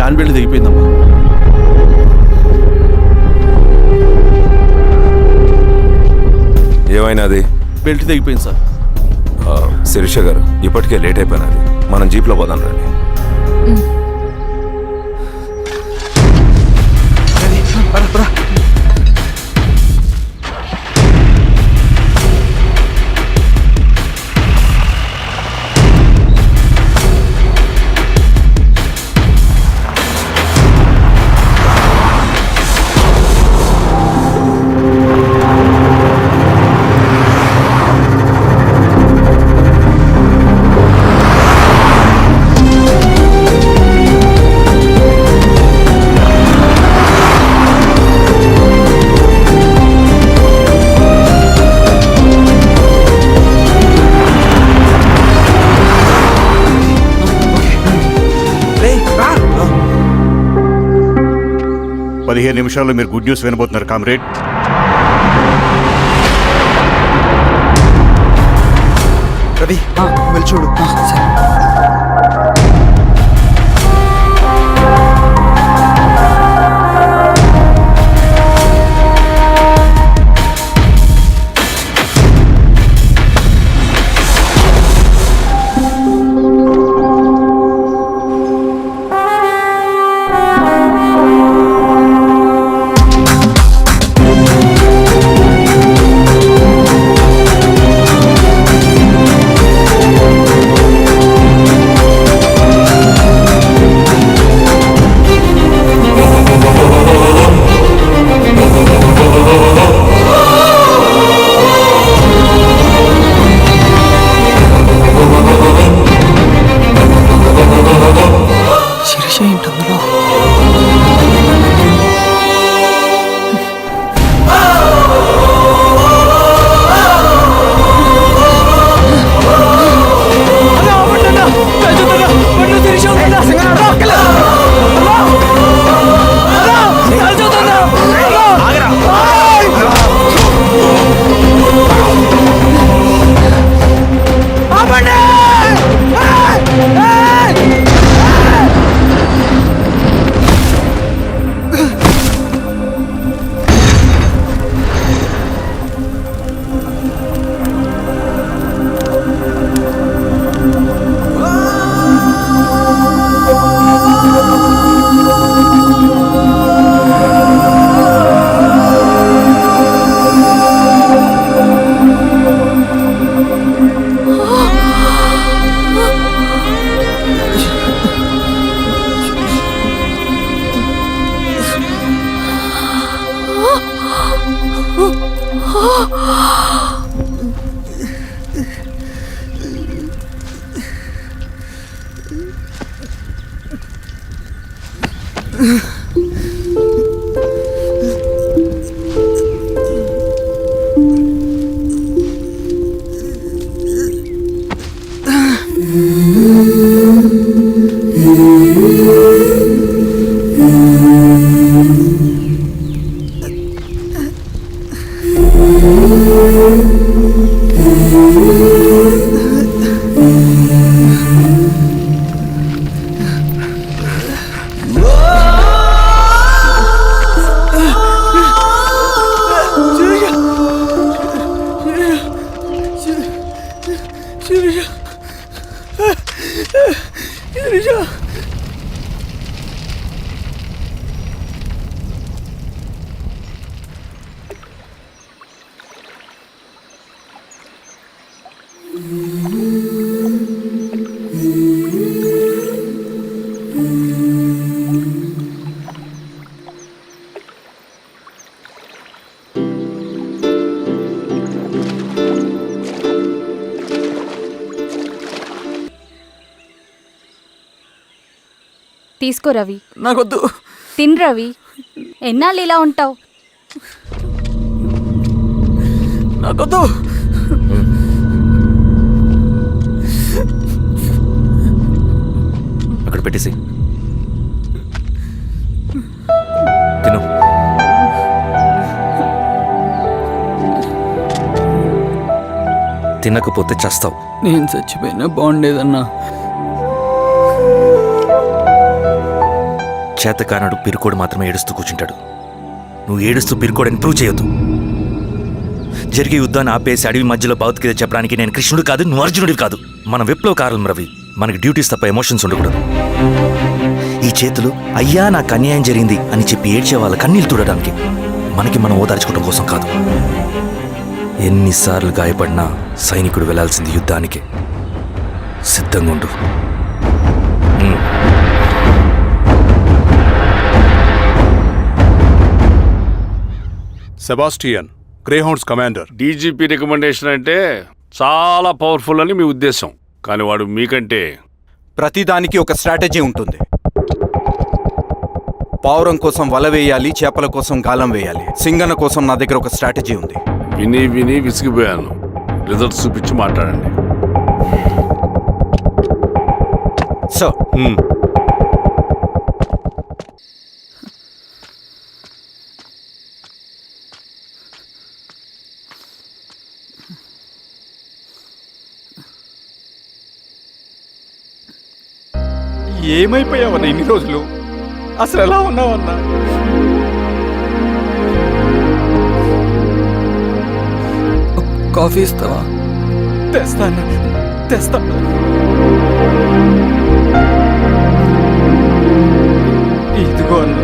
Fan belt దిగిపోయిందమ్మా. ఏమైనాది? Belt దిగిపోయింది సార్. శిరీష గారు, ఇప్పటికే లేట్ అయిపోయినది, మనం జీప్లో పోదాం రండి. నిమిషాల్లో మీరు గుడ్ న్యూస్ వినబోతున్నారు కామ్రేడ్. రవి వెళ్ళి చూడు. తీసుకో రవి. నాకొద్దు. తిన్ రవి, ఎన్నాళ్ళు ఇలా ఉంటావు? నాకొద్దు. అక్కడ పెట్టేసి తిను. తినకపోతే చస్తావు. నేను చచ్చిపోయినా బాగుండేదన్నా. చేతకానడు పిరుకోడు మాత్రమే ఏడుస్తూ కూర్చుంటాడు. నువ్వు ఏడుస్తూ పిరుకోడని ప్రూవ్ చేయొద్దు. జరిగే యుద్ధాన్ని ఆపేసి అడవి మధ్యలో భౌతికత చెప్పడానికి నేను కృష్ణుడు కాదు, నువ్వు అర్జునుడివి కాదు. మన విప్లవకారులం రవి. మనకి డ్యూటీస్ తప్ప ఎమోషన్స్ ఉండకూడదు. ఈ చేతులు అయ్యా నాకు అన్యాయం జరిగింది అని చెప్పి ఏడ్చే వాళ్ళ కన్నీళ్ళు తుడడానికి, మనకి మనం ఓదార్చుకోవడం కోసం కాదు. ఎన్నిసార్లు గాయపడినా సైనికుడు వెళ్లాల్సింది యుద్ధానికే. సిద్ధంగా ఉండు. Sebastian, Greyhounds commander. DGP recommendation అంటే చాలా పవర్ఫుల్ అని మీ ఉద్దేశం, కానీ వాడు మీకంటే ప్రతిదానికి ఒక స్ట్రాటజీ ఉంటుంది. పావురం కోసం వల వేయాలి, చేపల కోసం గాలం వేయాలి. సింగన కోసం నా దగ్గర ఒక స్ట్రాటజీ ఉంది. విని విని విసిగిపోయాను. రిజల్ట్స్ చూపించి మాట్లాడండి. సో ఏమైపోయావన్నా ఇన్ని రోజులు? అసలు ఎలా ఉన్నావన్నా? కాఫీ ఇస్తావా? తెస్తాను తెస్తాను. ఇదిగో అన్న.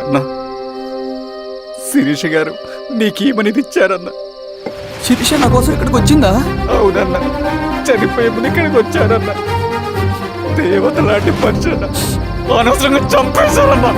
అన్నా, శిరీష గారు నీకేమనేది ఇచ్చారన్నా? శిరీష నా కోసం ఇక్కడికి వచ్చిందా? అవునన్నా, చనిపోయే ముందు ఇక్కడికి వచ్చారన్నా. దేవత లాంటి మనిషి అన్న, అనవసరంగా చంపేశారన్నా.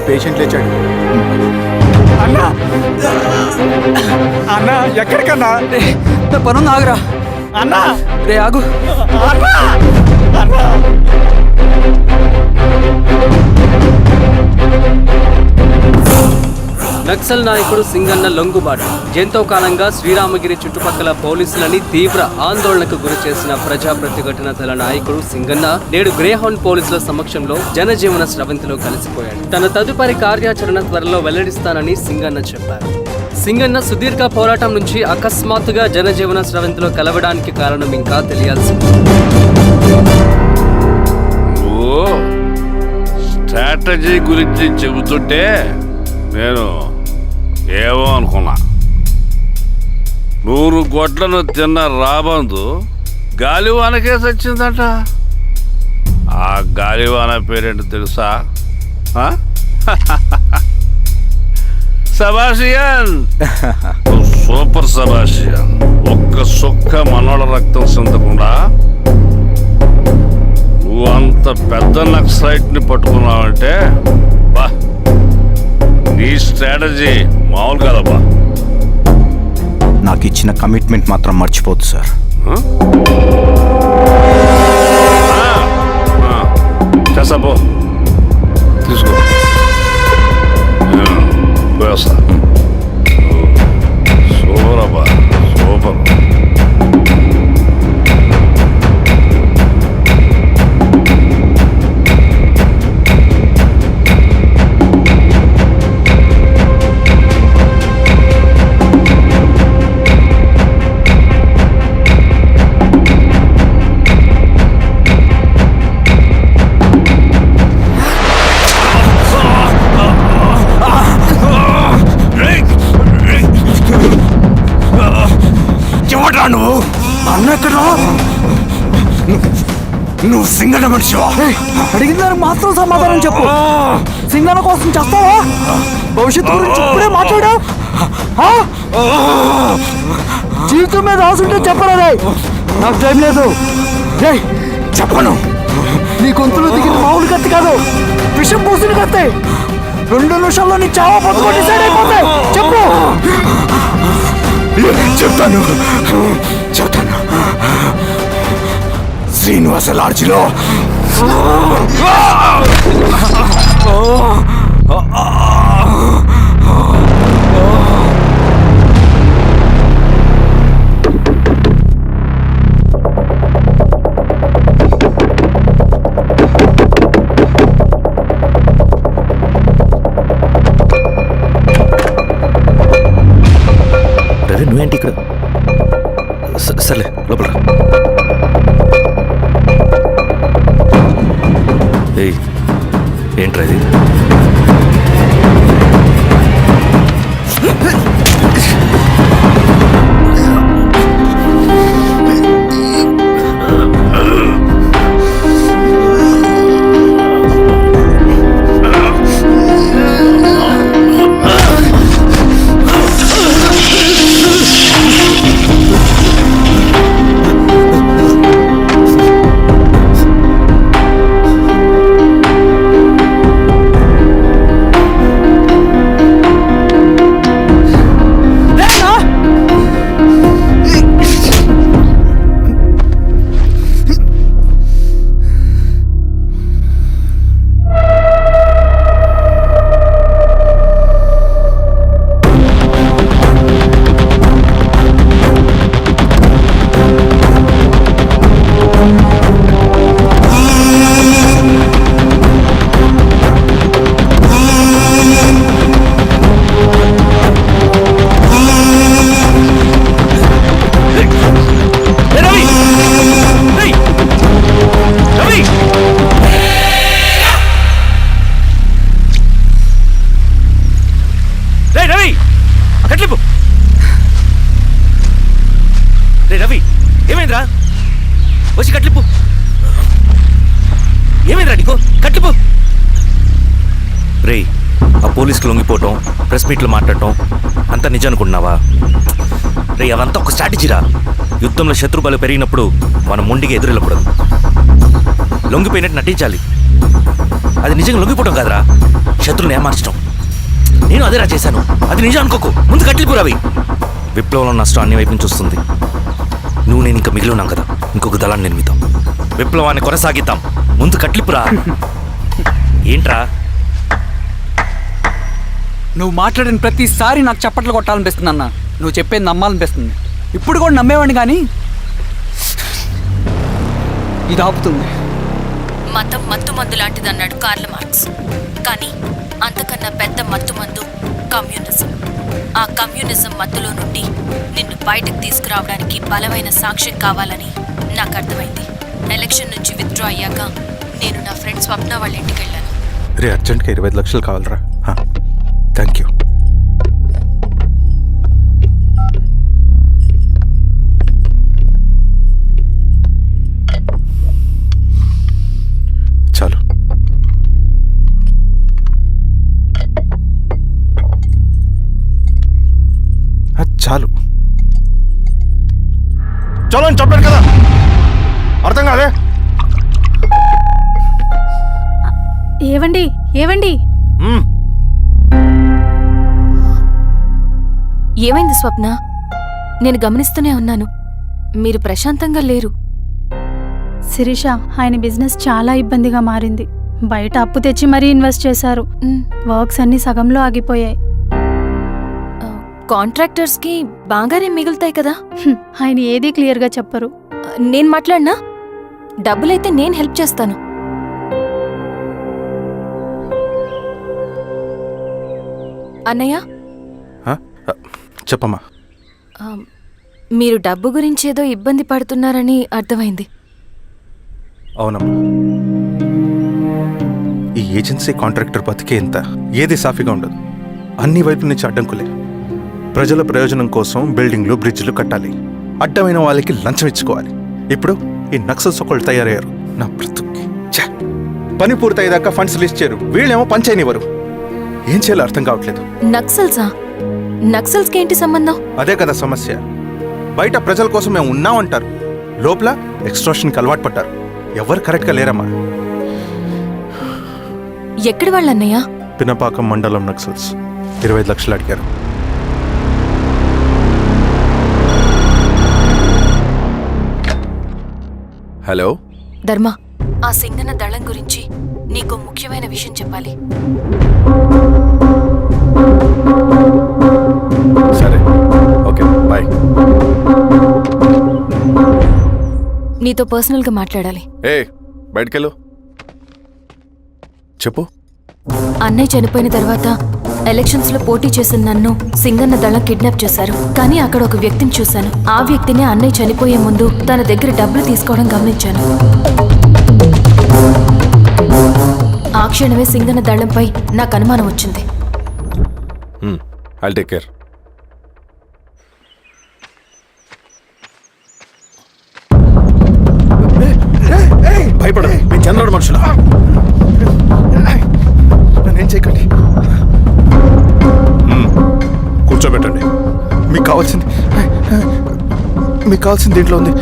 పేషెంట్ లేచాడు. అన్నా అన్నా ఎక్కడికన్నా? రే నా పనుంది ఆగురా. అన్నా రే ఆగు. అన్నా అన్నా నక్సల్ నాయకుడు సింగన్న లొంగుబాటు ఎంతో కాలంగా శ్రీరామగిరి చుట్టుపక్కల పోలీసులని తీవ్ర ఆందోళనకు గురి చేసిన ప్రజా ప్రతిఘటన దళ నాయకుడు సింగన్న నేడు గ్రేహౌండ్ పోలీసుల సమక్షంలో జనజీవన స్రవంతిలో కలిసిపోయాడు. తన తదుపరి కార్యాచరణ త్వరలో వెల్లడిస్తానని సింగన్న చెప్పారు. సింగన్న సుదీర్ఘ పోరాటం నుంచి అకస్మాత్తుగా జనజీవన స్రవంతిలో కలవడానికి కారణం ఇంకా తెలియాల్సి ఉంది. నువ్వు స్ట్రాటజీ గురించి చెబుతుంటే నేను ఏమో అనుకున్నా. 100 గొడ్లను తిన్న రాబందు గాలివానకే చచ్చిందట. ఆ గాలివాన పేరేంటి తెలుసా? సబాషియన్. సూపర్ సబాషియన్. ఒక్క సుక్క మనోళ్ళ రక్తం చెందకుండా నువ్వు అంత పెద్ద నక్సలైట్ని పట్టుకున్నావంటే బా, నీ స్ట్రాటజీ మామూలు కదబ్బా. నాకు ఇచ్చిన కమిట్మెంట్ మాత్రం మర్చిపోద్దు సార్. చేసాబో తీసుకో. పోయొస్తా. సూపర్ అబ్బా, సూపర్. నువ్వు అన్నెక్కడా? నువ్వు సింగన్న మనిషివా? అడిగిన దానికి మాత్రం సమాధానం చెప్పు. సింగన్న కోసం చేస్తావా? భవిష్యత్తు గురించి ఇప్పుడే మాట్లాడా? జీవితం మీద ఆశుంటే చెప్పరా? నాకు టైం లేదు. చెప్పను. నీ గొంతులో దిగిన మామూలు కత్తి కాదు, విషం పూసిన కత్తి. 2 నిమిషాల్లో నీ చావా బతుకు డిసైడ్ అయిపోతాయి. చెప్పు. చెప్తాను. శ్రీనివాస లాడ్జిలో రవి నువ్వేంటి ఇక్కడ? సర్లే లోపల. ఏయ్ ఏంట్రా ఇది? రవి ఏమైందిరా? వచ్చి కట్లిప్పు. ఏమైందిరా నీకు? కట్లిప్పు. రే ఆ పోలీసుకి లొంగిపోవటం, ప్రెస్ మీట్లు మాట్లాడటం అంతా నిజం అనుకుంటున్నావా? రే అవంతా ఒక స్ట్రాటజీరా. యుద్ధంలో శత్రుబలు పెరిగినప్పుడు మనం మొండిగా ఎదురెళ్ళకూడదు, లొంగిపోయినట్టు నటించాలి. అది నిజంగా లొంగిపోవటం కాదురా, శత్రువుని ఏమార్చడం. నేను అదేరా చేశాను. అది నిజం అనుకోకు. ముందు కట్టిలిపు రవి. విప్లవంలో నష్టం అన్ని వైపు నుంచి వస్తుంది. నువ్వు నేను ఇంకా మిగిలి ఉన్నాం కదా, ఇంకొక దళాన్ని నిర్మితాం, విప్లవాన్ని కొనసాగిద్దాం. ముందు కట్లిపురా. ఏంట్రా నువ్వు మాట్లాడిన ప్రతిసారి నాకు చప్పట్లు కొట్టాలనిపిస్తుంది అన్న. నువ్వు చెప్పేది నమ్మాలనిపిస్తుంది. ఇప్పుడు కూడా నమ్మేవాడిని కానీ ఇది ఆపుతుంది. మతం మత్తు మందు లాంటిదన్నాడు కార్ల్ మార్క్స్. కానీ అంతకన్నా పెద్ద మత్తు మందు కమ్యూనిజం. ఆ కమ్యూనిజం మత్తులో నుండి నిన్ను బయటకు తీసుకురావడానికి బలమైన సాక్ష్యం కావాలని నాకు అర్థమైంది. ఎలక్షన్ నుంచి విత్డ్రా అయ్యాక నేను నా ఫ్రెండ్ స్వప్న వాళ్ళ ఇంటికి వెళ్ళాను. రే అర్జెంట్గా 25 లక్షలు కావాలరా. Thank you. చాలు. చాలు. చలో అని చెప్పాను కదా, అర్థం కాదే. ఏవండి ఏవండి ఏమైంది స్వప్న? నేను గమనిస్తూనే ఉన్నాను, మీరు ప్రశాంతంగా లేరు. శిరీష, ఆయన బిజినెస్ చాలా ఇబ్బందిగా మారింది. బయట అప్పు తెచ్చి మరీ ఇన్వెస్ట్ చేశారు. వర్క్స్ అన్ని సగంలో ఆగిపోయాయి. కాంట్రాక్టర్స్కి బాగానే మిగులుతాయి కదా. ఆయన ఏదీ క్లియర్గా చెప్పరు. నేను మాట్లాడినా డబ్బులైతే నేను హెల్ప్ చేస్తాను. అన్నయ్య, చెప్పమ్మా. మీరు డబ్బు గురించి ఏదో ఇబ్బంది పడుతున్నారని అర్థమైంది. అవునమ్మా, ఈ ఏజెన్సీ కాంట్రాక్టర్ బతికే ఇంత ఏది సాఫీగా ఉండదు. అన్ని వైపుల నుంచి అడ్డంకులే. ప్రజల ప్రయోజనం కోసం బిల్డింగ్లు బ్రిడ్జ్లు కట్టాలి, అడ్డమైన వాళ్ళకి లంచం ఇచ్చుకోవాలి. ఇప్పుడు ఈ నక్సల్స్ ఒకళ్ళు తయారయ్యారు. నా బ్రతుక్కి పని పూర్తయ్యేదాకా ఫండ్స్ లిస్ట్ చేయరు, వీళ్ళేమో పంచాయనివ్వరు. ఏం చేయాలో అర్థం కావట్లేదు. నక్సల్సా? నక్సల్స్కి ఏంటి సంబంధం? అదే కదా సమస్య. బయట ప్రజల కోసం మేము ఉన్నామంటారు, లోపల ఎక్స్ట్రాషన్కి అలవాటు పడ్డారు. ఎవరు కరెక్ట్గా లేరమ్మా. ఎక్కడి వాళ్ళన్నయ్య? పినపాకం మండలం నక్సల్స్ 25 లక్షలు అడిగారు. హలో ధర్మ, ఆ సింగన్న దళం గురించి నీకు ముఖ్యమైన విషయం చెప్పాలి. సరే, ఓకే, బాయ్. నీతో పర్సనల్గా మాట్లాడాలి. బయటకెళ్ళు. చెప్పు. అన్నయ్య చనిపోయిన తర్వాత ఎలక్షన్స్ లో పోటీ చేసిన నన్ను సింగన్న దళం కిడ్నాప్ చేశారు. కానీ అక్కడ ఒక వ్యక్తిని చూశాను. ఆ వ్యక్తిని అన్నయ్య చనిపోయే ముందు తన దగ్గర డబ్బులు తీసుకోవడం గమనించాను. ఆ క్షణమే సింగన్న దళంపై నాకు అనుమానం వచ్చింది. I'll take care. భయపడదు, మేము చంద్రుడు మనుషులు. నన్నేం చేయకండి. కూర్చోబెట్టండి. మీకు కావాల్సింది దీంట్లో ఉంది.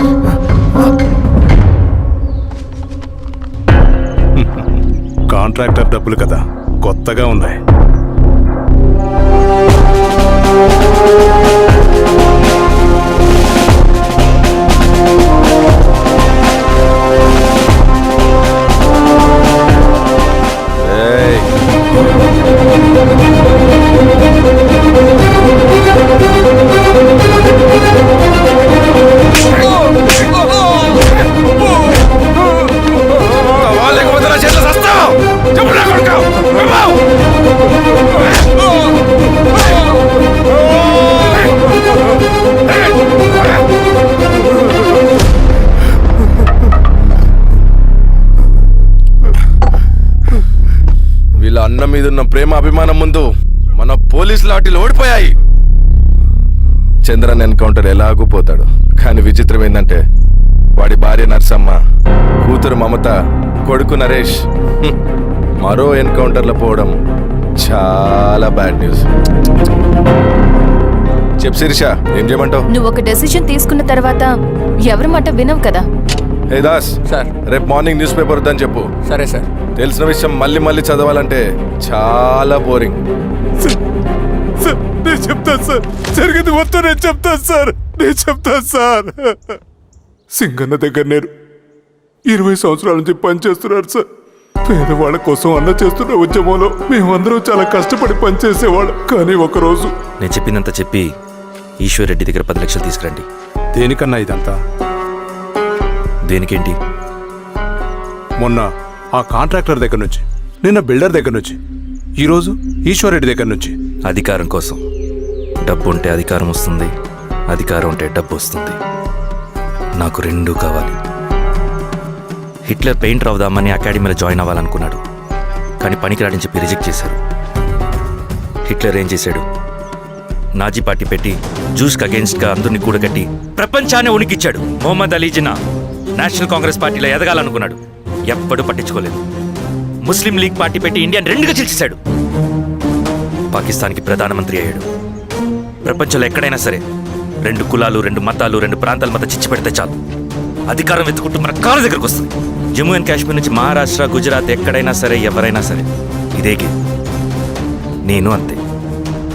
కాంట్రాక్టర్ డబ్బులు కదా, కొత్తగా ఉన్నాయి. వీళ్ళ అన్న మీదున్న ప్రేమ అభిమానం ముందు మన పోలీస్ లాఠీలు ఓడిపోయాయి. చంద్రన్ ఎన్కౌంటర్ ఎలాగూ పోతాడు. కానీ విచిత్రం ఏంటంటే వాడి భార్య నర్సమ్మ, కూతురు మమత, కొడుకు నరేష్ మరో ఎన్కౌంటర్లో పోవడం చాలా బ్యాడ్ న్యూస్. చెప్పు శిరీష, ఏం చేయమంటావు? నువ్వు ఒక డెసిషన్ తీసుకున్న తర్వాత ఎవరి మాట వినవు కదా. ఏ దాస్ సార్ రేపు మార్నింగ్ న్యూస్ పేపర్ వద్దని చెప్పు. సరే సార్. తెలిసిన విషయం మళ్ళీ మళ్ళీ చదవాలంటే చాలా బోరింగ్. సార్ నేను చెప్తాను సార్, జరిగింది మొత్తం నేను చెప్తాను సార్, నేను చెప్తాను సార్. సింగన్న దగ్గర నేను 20 సంవత్సరాల నుంచి పనిచేస్తున్నాడు సార్. పేదవాళ్ళ కోసం అన్న చేస్తున్న ఉద్యమంలో మేమందరం చాలా కష్టపడి పనిచేసేవాళ్ళం. కానీ ఒకరోజు నేను చెప్పినంత చెప్పి ఈశ్వర్ రెడ్డి దగ్గర 10 లక్షలు తీసుకురండి. దేనికన్నా ఇదంతా? దేనికేంటి? మొన్న ఆ కాంట్రాక్టర్ దగ్గర నుంచి, నిన్న బిల్డర్ దగ్గర నుంచి, ఈరోజు ఈశ్వర్ రెడ్డి దగ్గర నుంచి. అధికారం కోసం. డబ్బు ఉంటే అధికారం వస్తుంది, అధికారం ఉంటే డబ్బు వస్తుంది. నాకు రెండూ కావాలి. హిట్లర్ పెయింటర్ అవుదామని అకాడమీలో జాయిన్ అవ్వాలనుకున్నాడు, కానీ పనికిరాడని చెప్పి రిజెక్ట్ చేశారు. హిట్లర్ ఏం చేశాడు? నాజీ పార్టీ పెట్టి జూస్కి అగేన్స్ట్గా అందరినీ కూడగట్టి ప్రపంచాన్ని ఉనికిచ్చాడు. మొహమ్మద్ అలీ జిన్నా నేషనల్ కాంగ్రెస్ పార్టీలో ఎదగాలనుకున్నాడు, ఎప్పుడూ పట్టించుకోలేదు. ముస్లిం లీగ్ పార్టీ పెట్టి ఇండియాని రెండుగా చీల్చేశాడు. పాకిస్తాన్కి ప్రధానమంత్రి అయ్యాడు. ప్రపంచంలో ఎక్కడైనా సరే 2 కులాలు, 2 మతాలు, 2 ప్రాంతాల మధ్య చిచ్చు పెడితే చాలు, అధికారం వెతుకుంటూ మన కాళ్ళ దగ్గరకు వస్తుంది. జమ్మూ అండ్ కాశ్మీర్ నుంచి మహారాష్ట్ర, గుజరాత్ ఎక్కడైనా సరే, ఎవరైనా సరే ఇదే గేమ్. నేను అంతే.